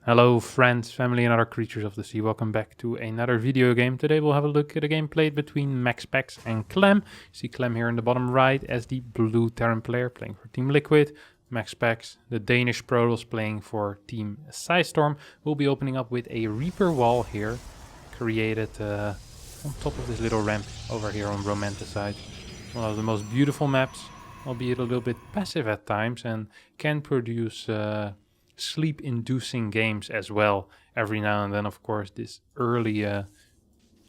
Hello friends, family and other creatures of the sea, welcome back to another video game. Today we'll have a look at a game played between MaxPax and Clem. You see Clem here in the bottom right as the blue Terran player playing for Team Liquid. MaxPax, the Danish Protoss, playing for Team Storm. We'll be opening up with a Reaper wall here, created on top of this little ramp over here on Romanticide. One of the most beautiful maps, albeit a little bit passive at times and can produce sleep-inducing games as well every now and then. Of course, this early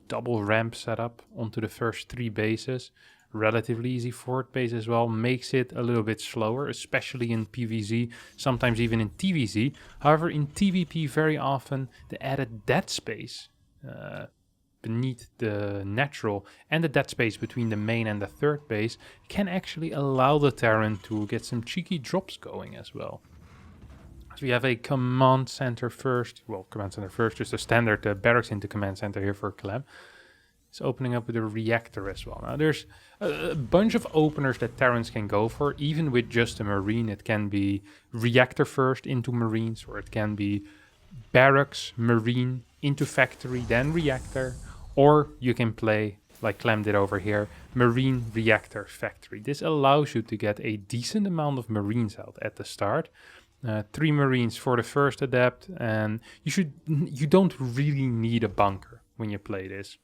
double ramp setup onto the first 3 bases, relatively easy forward base as well, makes it a little bit slower, especially in PvZ, sometimes even in TvZ. However, in TvP very often the added dead space beneath the natural and the dead space between the main and the third base can actually allow the Terran to get some cheeky drops going as well. So we have a command center first. Well, command center first, just a standard barracks into command center here for Clem. It's opening up with a reactor as well. Now there's a bunch of openers that Terrans can go for, even with just a marine. It can be reactor first into marines, or it can be barracks, marine, into factory, then reactor. Or you can play, like Clem did over here, marine, reactor, factory. This allows you to get a decent amount of marines out at the start. 3 marines for the first adept, and you don't really need a bunker when you play this.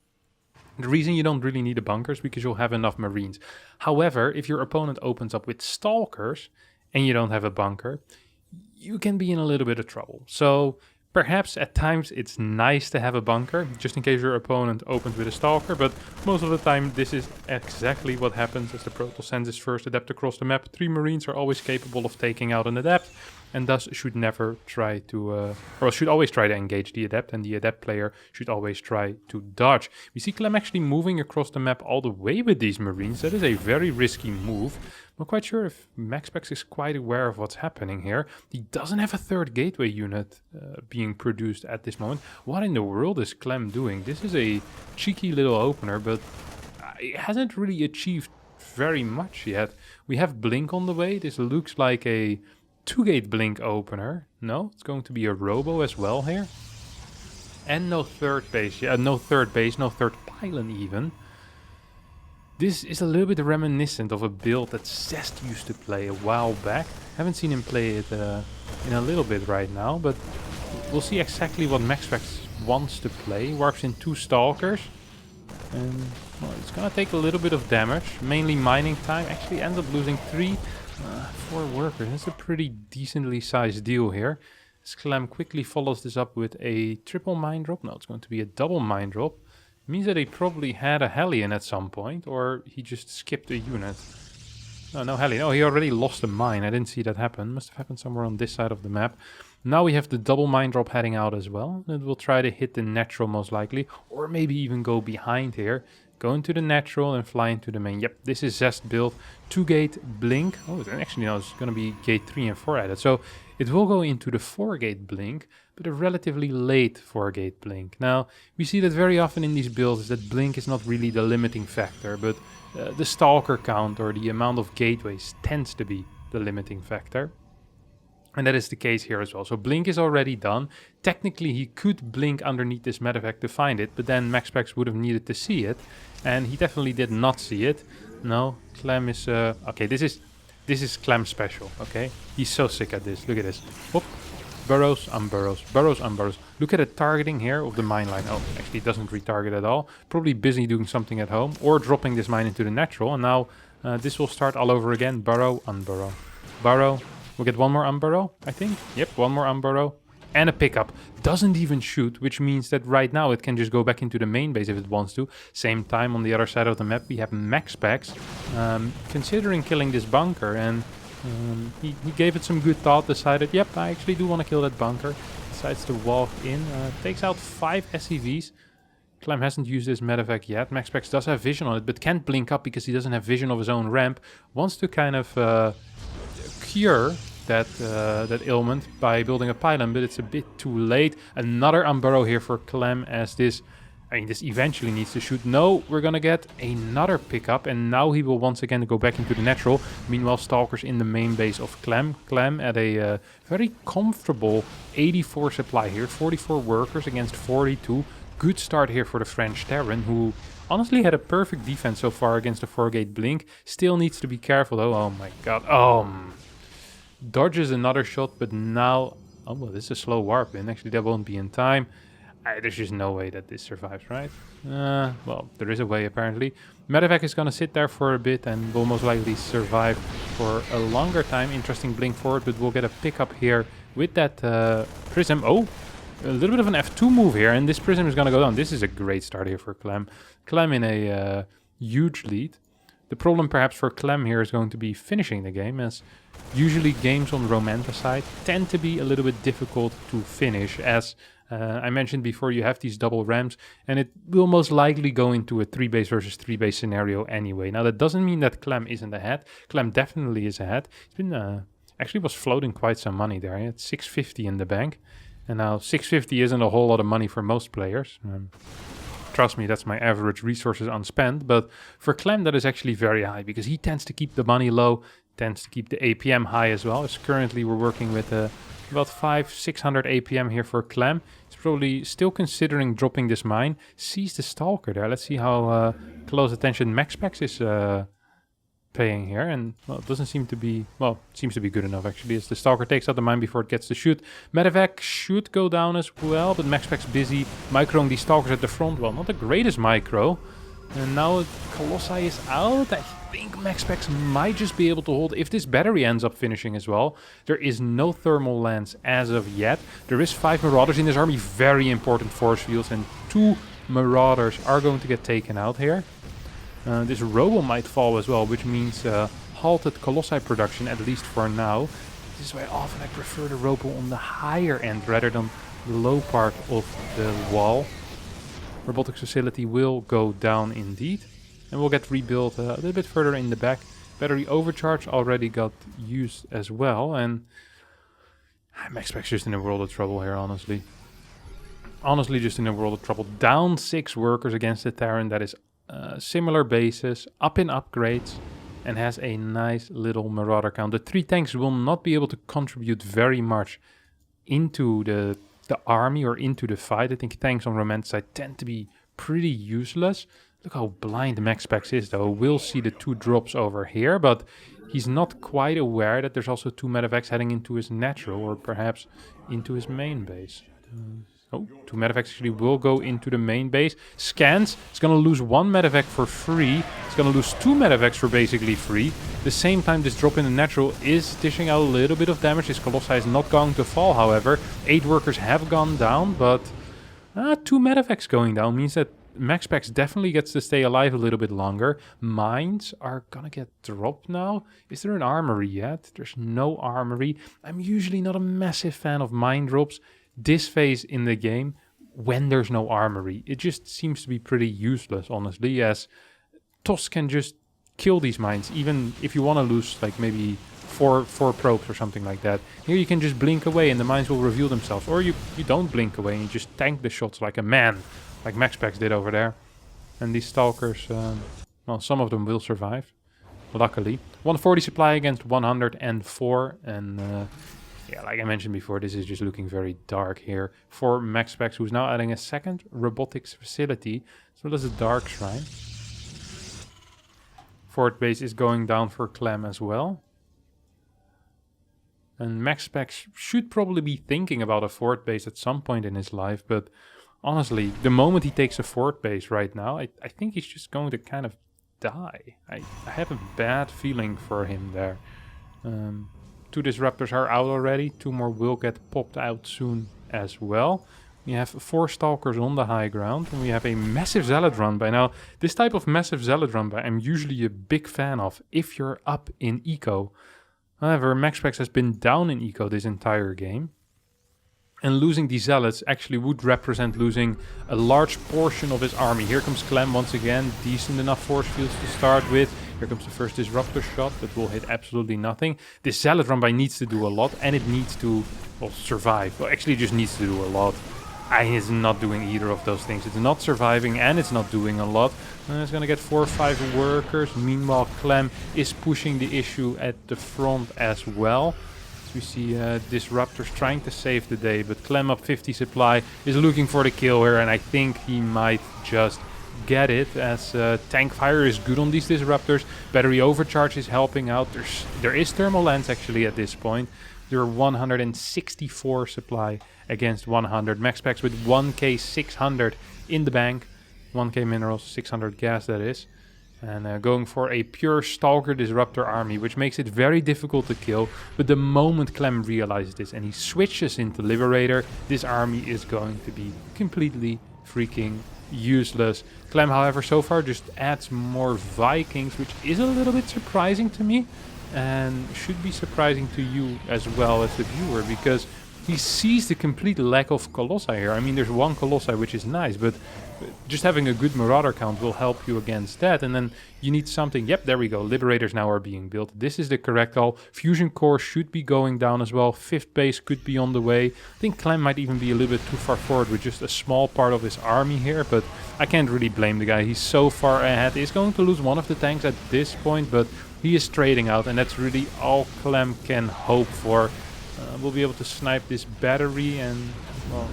The reason you don't really need a bunker is because you'll have enough marines. However, if your opponent opens up with stalkers and you don't have a bunker, you can be in a little bit of trouble. So perhaps at times it's nice to have a bunker, just in case your opponent opens with a stalker, but most of the time this is exactly what happens as the Protoss sends its first adept across the map. 3 marines are always capable of taking out an adept, and thus should never try to, or should always try to engage the adept, and the adept player should always try to dodge. We see Clem actually moving across the map all the way with these marines. That is a very risky move. I'm not quite sure if MaxPax is quite aware of what's happening here. He doesn't have a third gateway unit being produced at this moment. What in the world is Clem doing? This is a cheeky little opener, but it hasn't really achieved very much yet. We have Blink on the way. This looks like a 2-gate Blink opener. No, it's going to be a Robo as well here. And no third base. Yeah, no third base, no third pylon even. This is a little bit reminiscent of a build that Zest used to play a while back. Haven't seen him play it in a little bit right now, but we'll see exactly what MaxPax wants to play. Warps in 2 stalkers. And well, it's gonna take a little bit of damage, mainly mining time. Actually ends up losing 4 workers. That's a pretty decently sized deal here. Clem quickly follows this up with a triple mine drop. No, it's going to be a double mine drop. Means that he probably had a Hellion at some point, or he just skipped a unit. No Hellion. Oh, he already lost a mine. I didn't see that happen. Must have happened somewhere on this side of the map. Now we have the double mine drop heading out as well. It will try to hit the natural most likely, or maybe even go behind here. Go into the natural and fly into the main. Yep, this is Zest build. 2-gate Blink. Oh, actually no, it's going to be gate 3 and 4 added. So it will go into the 4-gate Blink, but a relatively late 4-gate Blink. Now, we see that very often in these builds is that Blink is not really the limiting factor, but the Stalker count or the amount of gateways tends to be the limiting factor. And that is the case here as well. So Blink is already done. Technically, he could Blink underneath this medevac to find it, but then MaxPax would have needed to see it. And he definitely did not see it. No, Clem is... okay, this is Clem special, okay? He's so sick at this. Look at this. Whoop. Burrows, unburrows. Burrows, unburrows. Look at the targeting here of the mine line. Oh, actually it doesn't retarget at all. Probably busy doing something at home. Or dropping this mine into the natural. And now this will start all over again. Burrow, unburrow. Burrow. We'll get one more unburrow, I think. Yep, one more unburrow. And a pickup. Doesn't even shoot, which means that right now it can just go back into the main base if it wants to. Same time on the other side of the map we have MaxPax considering killing this bunker. And he gave it some good thought, decided, yep, I actually do want to kill that bunker. Decides to walk in, takes out 5 SCVs. Clem hasn't used this medevac yet. MaxPax does have vision on it, but can't blink up because he doesn't have vision of his own ramp. Wants to kind of cure that ailment by building a pylon, but it's a bit too late. Another unburrow here for Clem as this I mean, this eventually needs to shoot. No, we're gonna get another pickup, and now he will once again go back into the natural. Meanwhile, Stalkers in the main base of Clem. Clem at a very comfortable 84 supply here. 44 workers against 42. Good start here for the French Terran, who honestly had a perfect defense so far against the 4-gate blink. Still needs to be careful though. Oh my god. Dodges another shot, but now... Oh, well, this is a slow warp in. Actually, that won't be in time. There's just no way that this survives, right? Well, there is a way, apparently. Medevac is going to sit there for a bit and will most likely survive for a longer time. Interesting blink forward, but we'll get a pickup here with that Prism. Oh, a little bit of an F2 move here, and this Prism is going to go down. This is a great start here for Clem. Clem in a huge lead. The problem perhaps for Clem here is going to be finishing the game, as usually games on romanticide tend to be a little bit difficult to finish, as... I mentioned before, you have these double ramps, and it will most likely go into a 3-base versus 3-base scenario anyway. Now, that doesn't mean that Clem isn't ahead. Clem definitely is ahead. He's been actually was floating quite some money there. He had 650 in the bank, and now 650 isn't a whole lot of money for most players. Trust me, that's my average resources unspent, but for Clem that is actually very high, because he tends to keep the money low, tends to keep the APM high as well. As currently we're working with about 500-600 APM here for Clem. He's probably still considering dropping this mine. Sees the Stalker there. Let's see how close attention MaxPax is paying here. And, well, it doesn't seem to be... Well, it seems to be good enough, actually, as the Stalker takes out the mine before it gets to shoot. Medevac should go down as well, but MaxPax busy microing these Stalkers at the front. Well, not the greatest micro. And now Colossi is out. I think MaxPax might just be able to hold if this battery ends up finishing as well. There is no thermal lance as of yet. There is 5 Marauders in this army. Very important force fields. And 2 Marauders are going to get taken out here. This Robo might fall as well, which means halted Colossi production, at least for now. This is why often I prefer the Robo on the higher end rather than the low part of the wall. Robotics facility will go down indeed, and we'll get rebuilt a little bit further in the back. Battery overcharge already got used as well, and MaxPax just in a world of trouble here, honestly. Honestly, just in a world of trouble. Down 6 workers against the Terran that is similar bases, up in upgrades, and has a nice little Marauder count. The 3 tanks will not be able to contribute very much into the army or into the fight. I think tanks on romanticide tend to be pretty useless. Look how blind MaxPax is though. We'll see the 2 drops over here, but he's not quite aware that there's also 2 medevacs heading into his natural or perhaps into his main base. 2 medevacs actually will go into the main base. Scans. It's going to lose 1 medevac for free. It's going to lose 2 medevacs for basically free. The same time this drop in the natural is dishing out a little bit of damage. This Colossi is not going to fall, however. 8 workers have gone down, but 2 medevacs going down means that MaxPax definitely gets to stay alive a little bit longer. Mines are going to get dropped now. Is there an armory yet? There's no armory. I'm usually not a massive fan of mine drops. This phase in the game, when there's no armory, it just seems to be pretty useless, honestly, as TOS can just kill these mines, even if you want to lose like maybe four probes or something like that. Here you can just blink away and the mines will reveal themselves, or you don't blink away and you just tank the shots like a man, like MaxPax did over there. And these Stalkers, well, some of them will survive, luckily. 140 supply against 104, and yeah, like I mentioned before, this is just looking very dark here for MaxPax, who's now adding a second robotics facility, as well as a Dark Shrine. Fort base is going down for Clem as well. And MaxPax should probably be thinking about a fort base at some point in his life, but honestly, the moment he takes a fort base right now, I think he's just going to kind of die. I have a bad feeling for him there. 2 disruptors are out already. 2 more will get popped out soon as well. We have 4 Stalkers on the high ground, and we have a massive Zealot run by now. This type of massive Zealot run by I'm usually a big fan of if you're up in eco. However, MaxPax has been down in eco this entire game. And losing these Zealots actually would represent losing a large portion of his army. Here comes Clem once again. Decent enough force fields to start with. Here comes the first disruptor shot that will hit absolutely nothing. This Zealot run by needs to do a lot, and it needs to, well, survive. Well, actually it just needs to do a lot. And it's not doing either of those things. It's not surviving and it's not doing a lot. And it's going to get 4 or 5 workers. Meanwhile, Clem is pushing the issue at the front as well. So we see Disruptors trying to save the day. But Clem up 50 supply is looking for the kill here. And I think he might just get it, as tank fire is good on these Disruptors. Battery overcharge is helping out. There is thermal lens actually at this point. There are 164 supply against 100. MaxPax with 1k 600 in the bank. 1k minerals, 600 gas that is. And going for a pure Stalker Disruptor army, which makes it very difficult to kill. But the moment Clem realizes this and he switches into Liberator, this army is going to be completely freaking useless. Clem, however, so far just adds more Vikings, which is a little bit surprising to me. And should be surprising to you as well as the viewer, because he sees the complete lack of Colossi here. I mean, there's one Colossi, which is nice, but just having a good Marauder count will help you against that. And then you need something. Yep, there we go. Liberators now are being built. This is the correct call. Fusion core should be going down as well. 5th base could be on the way. I think Clem might even be a little bit too far forward with just a small part of his army here, but I can't really blame the guy. He's so far ahead. He's going to lose one of the tanks at this point, but he is trading out, and that's really all Clem can hope for. We'll be able to snipe this battery and, well,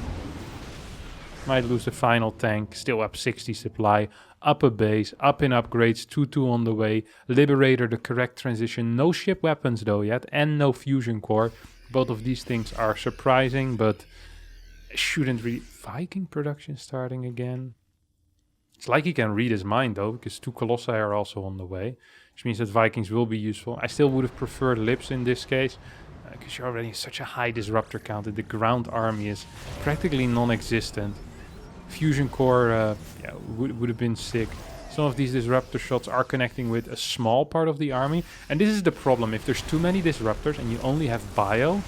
might lose the final tank. Still up 60 supply, up a base, up in upgrades, 2-2 on the way. Liberator, the correct transition. No ship weapons though yet, and no fusion core. Both of these things are surprising, but shouldn't really... Viking production starting again. It's like he can read his mind though, because 2 Colossi are also on the way. Which means that Vikings will be useful. I still would have preferred Lips in this case, because you're already such a high Disruptor count that the ground army is practically non-existent. Fusion core yeah, would have been sick. Some of these Disruptor shots are connecting with a small part of the army. And this is the problem. If there's too many Disruptors and you only have bio,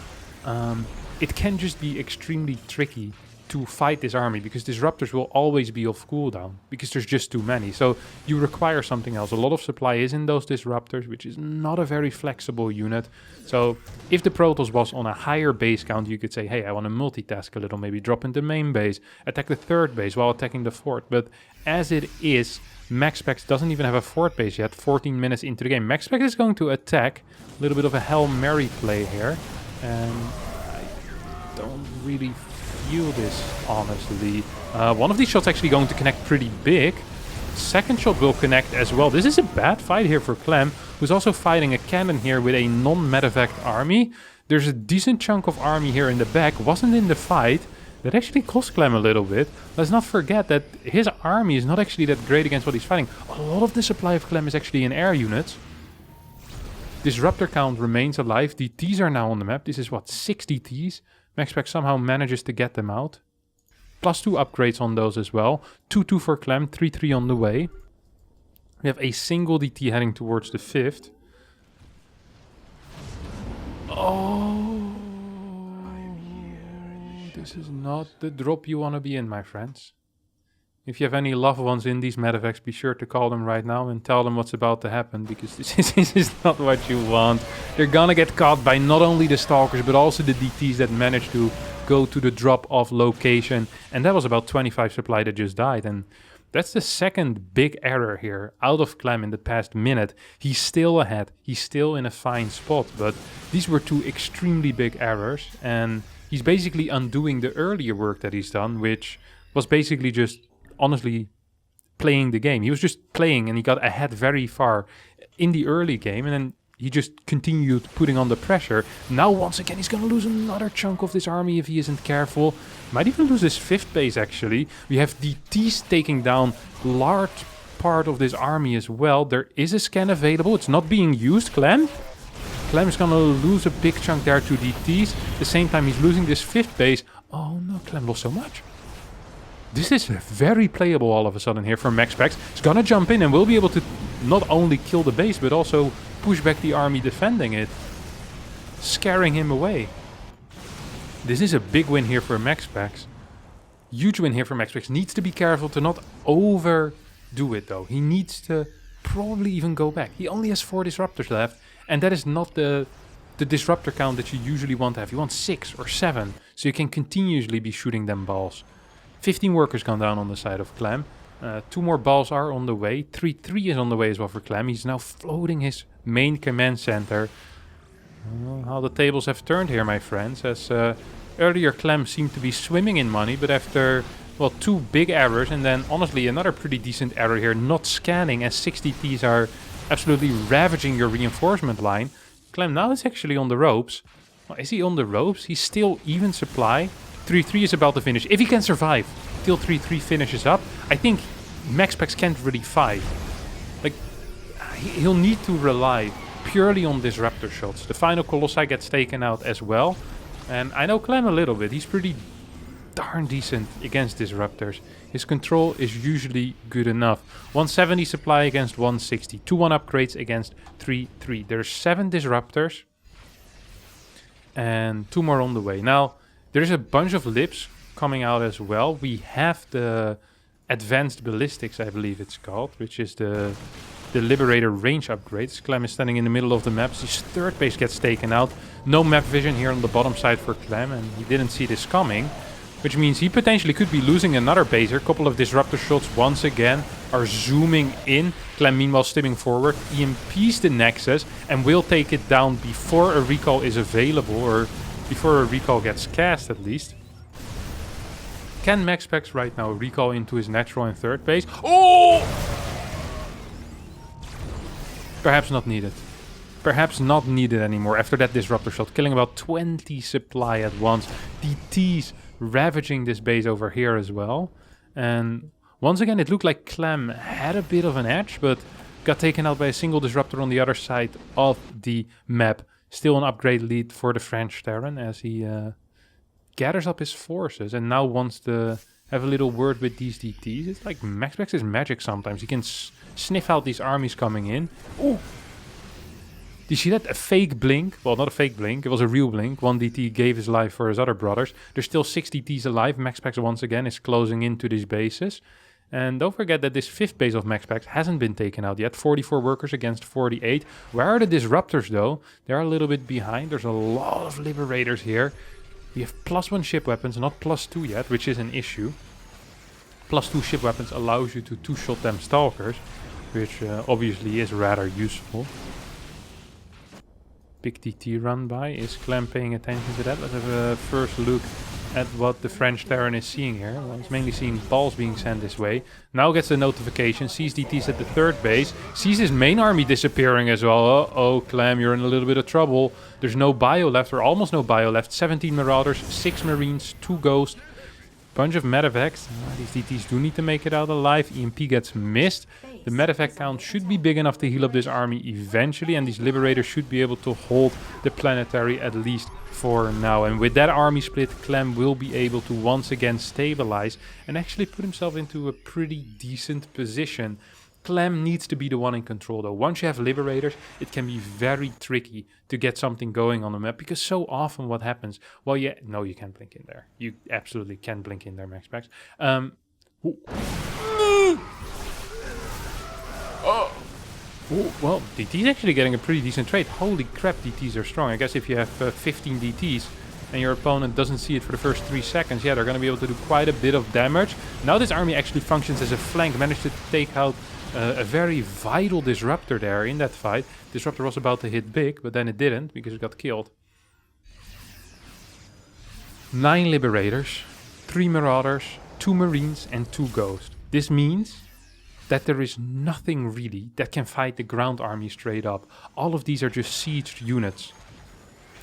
it can just be extremely tricky to fight this army, because Disruptors will always be off cooldown because there's just too many. So you require something else. A lot of supply is in those Disruptors, which is not a very flexible unit. So if the Protoss was on a higher base count, you could say, hey, I want to multitask a little, maybe drop into main base, attack the 3rd base while attacking the 4th. But as it is, MaxPax doesn't even have a 4th base yet, 14 minutes into the game. MaxPax is going to attack. A little bit of a Hail Mary play here. And I don't really feel this, honestly. One of these shots actually going to connect pretty big. Second shot will connect as well. This is a bad fight here for Clem, who's also fighting a cannon here with a non-medevac army. There's a decent chunk of army here in the back. Wasn't in the fight. That actually cost Clem a little bit. Let's not forget that his army is not actually that great against what he's fighting. A lot of the supply of Clem is actually in air units. Disruptor count remains alive. DTs are now on the map. This is what, 6 DTs? MaxPax somehow manages to get them out. +2 upgrades on those as well. 2-2 for Clem, 3-3 on the way. We have a single DT heading towards the 5th. Oh, this is not the drop you want to be in, my friends. If you have any loved ones in these medevacs, be sure to call them right now and tell them what's about to happen, because this is not what you want. They're gonna get caught by not only the Stalkers, but also the DTs that managed to go to the drop-off location. And that was about 25 supply that just died. And that's the second big error here out of Clem in the past minute. He's still ahead. He's still in a fine spot. But these were 2 extremely big errors. And he's basically undoing the earlier work that he's done, which was basically just honestly playing the game. He was just playing and he got ahead very far in the early game, and then he just continued putting on the pressure. Now once again he's gonna lose another chunk of this army if he isn't careful. Might even lose his 5th base actually. We have DTs taking down large part of this army as well. There is a scan available. It's not being used. Clem is gonna lose a big chunk there to DTs. At the same time he's losing this 5th base. Oh no, Clem lost so much. This is very playable all of a sudden here for MaxPax. He's gonna jump in and will be able to not only kill the base, but also push back the army defending it, scaring him away. This is a big win here for MaxPax. Huge win here for MaxPax. Needs to be careful to not overdo it though. He needs to probably even go back. He only has 4 Disruptors left, and that is not the Disruptor count that you usually want to have. You want 6 or 7, so you can continuously be shooting them balls. 15 workers gone down on the side of Clem. 2 more balls are on the way. 3-3 is on the way as well for Clem. He's now floating his main command center. How the tables have turned here, my friends. As earlier Clem seemed to be swimming in money, but after, well, 2 big errors and then honestly another pretty decent error here, not scanning as 6 DTs are absolutely ravaging your reinforcement line. Clem now is actually on the ropes. Well, is he on the ropes? He's still even supply. 3-3 is about to finish. If he can survive till 3-3 finishes up, I think MaxPax can't really fight. Like, he'll need to rely purely on disruptor shots. The final Colossi gets taken out as well. And I know Clem a little bit. He's pretty darn decent against disruptors. His control is usually good enough. 170 supply against 160. 2-1 upgrades against 3-3. There's 7 disruptors. And 2 more on the way. Now, there's a bunch of lips coming out as well. We have the advanced ballistics, I believe it's called, which is the liberator range upgrades. Clem is standing in the middle of the map. His third base gets taken out. No map vision here on the bottom side for Clem, and he didn't see this coming, which means he potentially could be losing another base here. A couple of disruptor shots once again are zooming in. Clem meanwhile stimming forward. EMPs the Nexus and will take it down before a recall is available, or before a recall gets cast at least. Can MaxPax right now recall into his natural and third base? Oh! Perhaps not needed. Perhaps not needed anymore after that disruptor shot, killing about 20 supply at once. DTs ravaging this base over here as well. And once again, it looked like Clem had a bit of an edge, but got taken out by a single disruptor on the other side of the map. Still an upgrade lead for the French Terran as he gathers up his forces and now wants to have a little word with these DTs. It's like MaxPax is magic sometimes. He can sniff out these armies coming in. Oh! Do you see that? A fake blink. Well, not a fake blink. It was a real blink. 1 DT gave his life for his other brothers. There's still 6 DTs alive. MaxPax once again is closing into these bases. And don't forget that this 5th base of MaxPax hasn't been taken out yet. 44 workers against 48. Where are the disruptors though? They're a little bit behind. There's a lot of liberators here. We have +1 ship weapons, not +2 yet, which is an issue. +2 ship weapons allows you to 2-shot them stalkers, which obviously is rather useful. Big DT run by. Is Clem paying attention to that? Let's have a first look at what the French Terran is seeing here. Well, he's mainly seeing balls being sent this way. Now gets the notification, sees DTs at the third base, sees his main army disappearing as well. Uh-oh, Clem, you're in a little bit of trouble. There's no bio left, or almost no bio left. 17 Marauders, 6 Marines, 2 Ghosts, bunch of medevacs. These DTs do need to make it out alive. EMP gets missed. The medevac count should be big enough to heal up this army eventually, and these liberators should be able to hold the planetary at least for now. And with that army split, Clem will be able to once again stabilize and actually put himself into a pretty decent position. Clem needs to be the one in control though. Once you have liberators, it can be very tricky to get something going on the map, because so often what happens, well, no, you can't blink in there. You absolutely can blink in there, MaxPax. Well, DT's actually getting a pretty decent trade. Holy crap, DTs are strong. I guess if you have 15 DTs and your opponent doesn't see it for the first 3 seconds, yeah, they're going to be able to do quite a bit of damage. Now this army actually functions as a flank, managed to take out a very vital disruptor there in that fight. Disruptor was about to hit big, but then it didn't because it got killed. 9 liberators, 3 marauders, 2 marines and 2 ghosts. This means that there is nothing really that can fight the ground army straight up. All of these are just sieged units.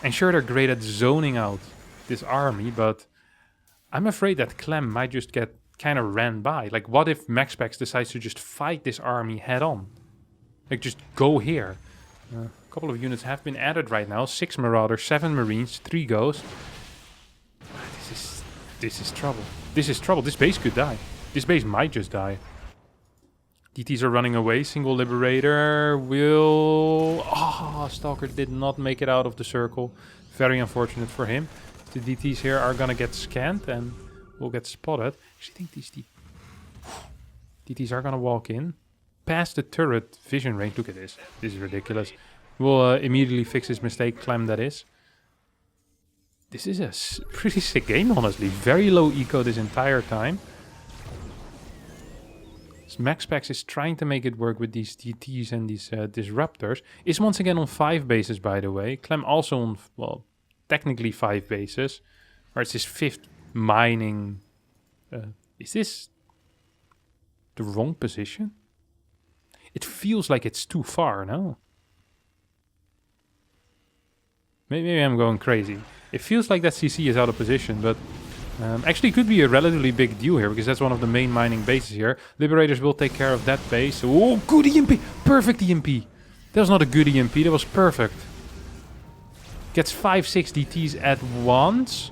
And sure, they're great at zoning out this army, but I'm afraid that Clem might just get kind of ran by. Like, what if MaxPax decides to just fight this army head on? Like, just go here. A couple of units have been added right now. 6 marauders, 7 marines, 3 ghosts. This is trouble. This is trouble. This base could die. This base might just die. DTs are running away. Single liberator will... Oh, Stalker did not make it out of the circle. Very unfortunate for him. The DTs here are gonna get scanned and will get spotted. Actually, I think these DTs are gonna walk in past the turret vision range. Look at this. This is ridiculous. We'll immediately fix his mistake. Clem, that is. This is a pretty sick game, honestly. Very low eco this entire time. MaxPax is trying to make it work with these DTs and these disruptors. Is once again on 5 bases, by the way. Clem also on, well, technically 5 bases. Or it's his 5th mining. Is this the wrong position? It feels like it's too far, no? Maybe I'm going crazy. It feels like that CC is out of position, but actually could be a relatively big deal here, because that's one of the main mining bases here. Liberators will take care of that base. Oh, good EMP! Perfect EMP! That was not a good EMP, that was perfect. Gets 5-6 DTs at once.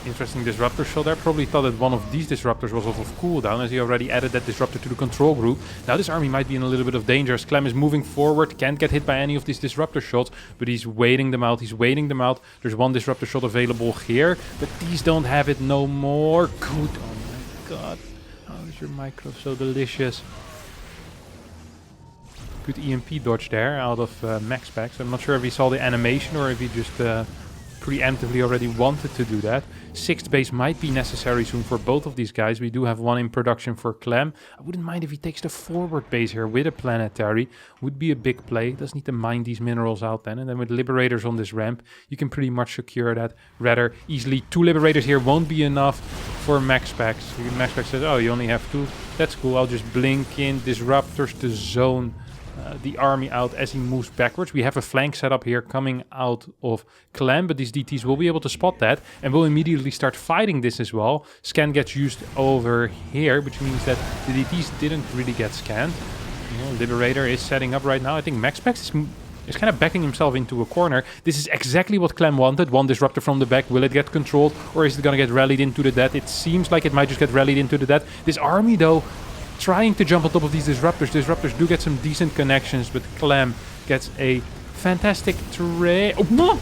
Interesting disruptor shot there. Probably thought that one of these disruptors was off of cooldown, as he already added that disruptor to the control group. Now this army might be in a little bit of danger as Clem is moving forward. Can't get hit by any of these disruptor shots, but he's waiting them out. He's waiting them out. There's one disruptor shot available here, but these don't have it no more. Good. Oh my god. How is your micro so delicious? Good EMP dodge there out of MaxPax. I'm not sure if he saw the animation or if he just preemptively already wanted to do that. 6th base might be necessary soon for both of these guys. We do have one in production for Clem. I wouldn't mind if he takes the forward base here with a planetary. Would be a big play. Doesn't need to mine these minerals out then. And then with liberators on this ramp, you can pretty much secure that rather easily. 2 liberators here won't be enough for MaxPax. MaxPax says, oh, you only have 2. That's cool. I'll just blink in disruptors to zone the army out as he moves backwards. We have a flank setup here coming out of Clem, but these DTs will be able to spot that and will immediately start fighting this as well. Scan gets used over here, which means that the DTs didn't really get scanned. Liberator is setting up right now. I think MaxPax is kind of backing himself into a corner. This is exactly what Clem wanted. One disruptor from the back. Will it get controlled, or is it going to get rallied into the death? It seems like it might just get rallied into the death. This army, though, trying to jump on top of these disruptors. Disruptors do get some decent connections, but Clem gets a fantastic trade. Oh,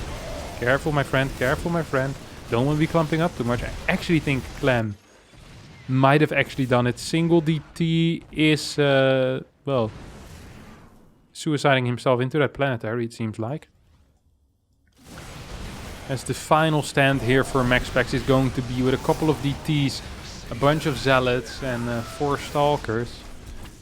careful, my friend. Careful, my friend. Don't want to be clumping up too much. I actually think Clem might have actually done it. Single DT is, well, suiciding himself into that planetary, it seems like. As the final stand here for MaxPax is going to be with a couple of DTs, a bunch of zealots and 4 stalkers.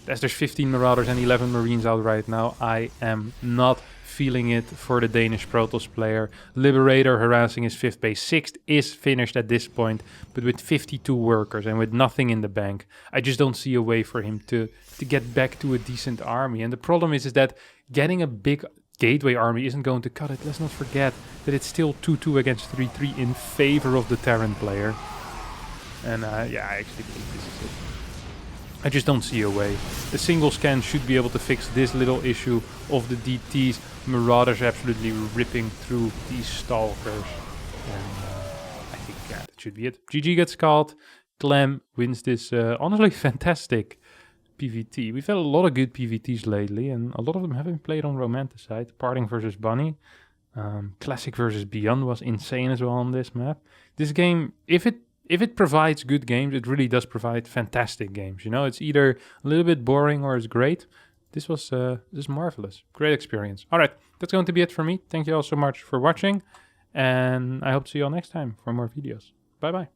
As there's 15 marauders and 11 marines out right now, I am not feeling it for the Danish Protoss player. Liberator harassing his 5th base. 6th is finished at this point, but with 52 workers and with nothing in the bank, I just don't see a way for him to get back to a decent army. And the problem is that getting a big gateway army isn't going to cut it. Let's not forget that it's still 2-2 against 3-3 in favor of the Terran player. And yeah, I actually think this is it. I just don't see a way. The single scan should be able to fix this little issue of the DTs. Marauders absolutely ripping through these stalkers. And I think, yeah, that should be it. GG gets called. Clem wins this honestly fantastic PvT. We've had a lot of good PvTs lately, and a lot of them have been played on romanticide. Parting versus Bunny. Classic versus Beyond was insane as well on this map. This game, if it provides good games, it really does provide fantastic games. You know, it's either a little bit boring or it's great. This is marvelous. Great experience. All right, that's going to be it for me. Thank you all so much for watching, and I hope to see you all next time for more videos. Bye-bye.